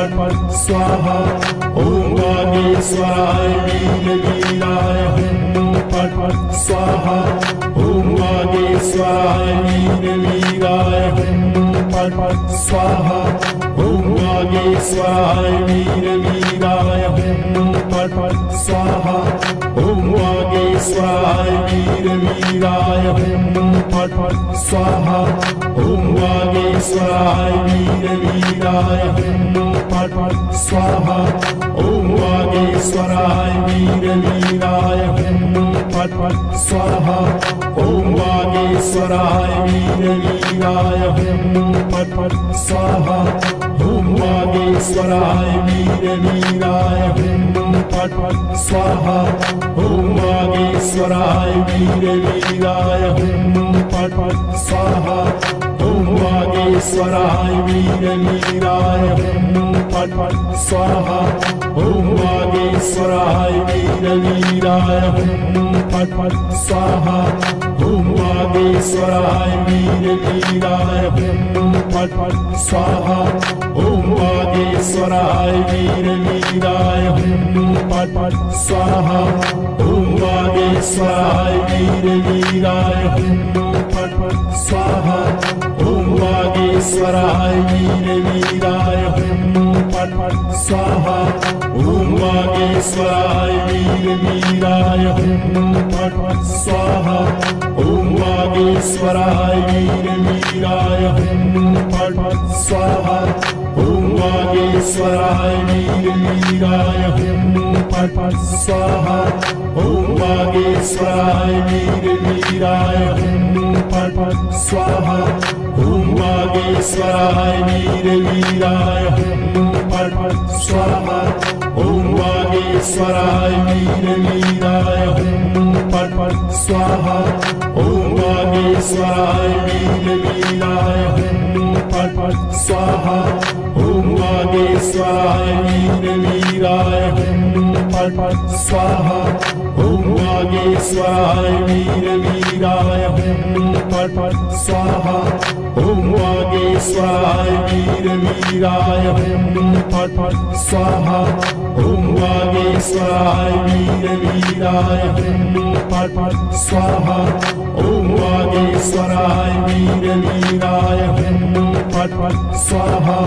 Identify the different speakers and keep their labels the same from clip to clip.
Speaker 1: पट पट स्वाहा ओम वागेश्वराय वीर वीराय हुम पट पट स्वाहा ओम वागेश्वराय वीर वीराय हुम पट पट स्वाहा ओम वागेश्वराय वीर वीराय हुम पट पट स्वाहा ओम वागेश्वराय वीर वीराय हुम पट पट स्वाहा ओम वागेश्वराय वीर वीराय हुम पट पट स्वाहा ओम वागेश्वराय वीर वीराय हुम पट पट स्वाहा ओम वागेश्वराय वीर वीराय हुम पट पट स्वाहा ओम वागेश्वराय वीर वीराय हुम पट पट स्वाहा ओम वागेश्वराय वीर वीराय हुम पट पट स्वाहा ओम वागेश्वराय वीर वीराय हुम पट पट स्वाहा ओम वागेश्वराय वीर वीराय हुम पट पट स्वाहा ओम वागेश्वराय वीर वीराय हुम पट पट स्वाहा ओम वागेश्वराय वीर वीराय हुम पट पट स्वाहा ओम वागेश्वराय वीर वीराय हुम पट पट स्वाहा ओम वागेश्वराय वीर वीराय हुम पट पट स्वाहा ओम वागेश्वराय वीर वीराय हुम पट पट स्वाहा ओम वागेश्वराय वीर वीराय हुम पट पट स्वाहा ओम वागेश्वराय वीर वीराय हुम पट पट स्वाहा ओम वागेश्वराय वीर वीराय हुम पट पट स्वाहा ओम वागेश्वराय वीर वीराय हुम पट पट स्वाहा ओम वागेश्वराय वीर वीराय हुम पट पट स्वाहा ओम वागेश्वराय वीर वीराय हुम पट पट स्वाहा ओम वागेश्वराय वीर वीराय हुम पट पट स्वाहा ओम वागेश्वराय वीर वीराय हुम पट पट स्वाहा ओम वागेश्वराय वीर वीराय हुम पट पट स्वाहा ओम वागेश्वराय वीर वीराय हुम पट पट स्वाहा ओम वागेश्वराय वीर वीराय हुम पट पट स्वाहा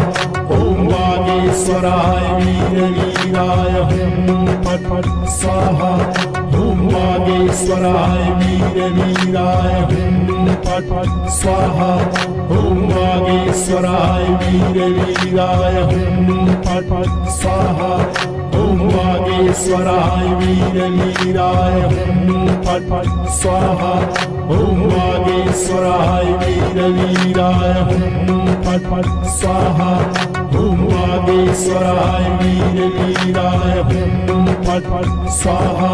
Speaker 1: ओम वागेश्वराय वीर वीराय हुम पट पट स्वाहा ओम वागेश्वराय वीर वीराय हुम पट पट स्वाहा ओम वागेश्वराय वीर वीराय हुम पट पट स्वाहा ओम वागेश्वराय वीर वीराय हुम पट पट स्वाहा ओम वागेश्वराय वीर वीराय हुम पट पट स्वाहा ओम वागेश्वराय वीर वीराय हुम पट पट स्वाहा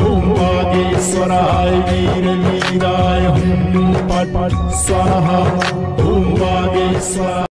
Speaker 1: ओम वागेश्वराय वीर वीराय हुम पट पट स्वाहा ओम वागेश्वराय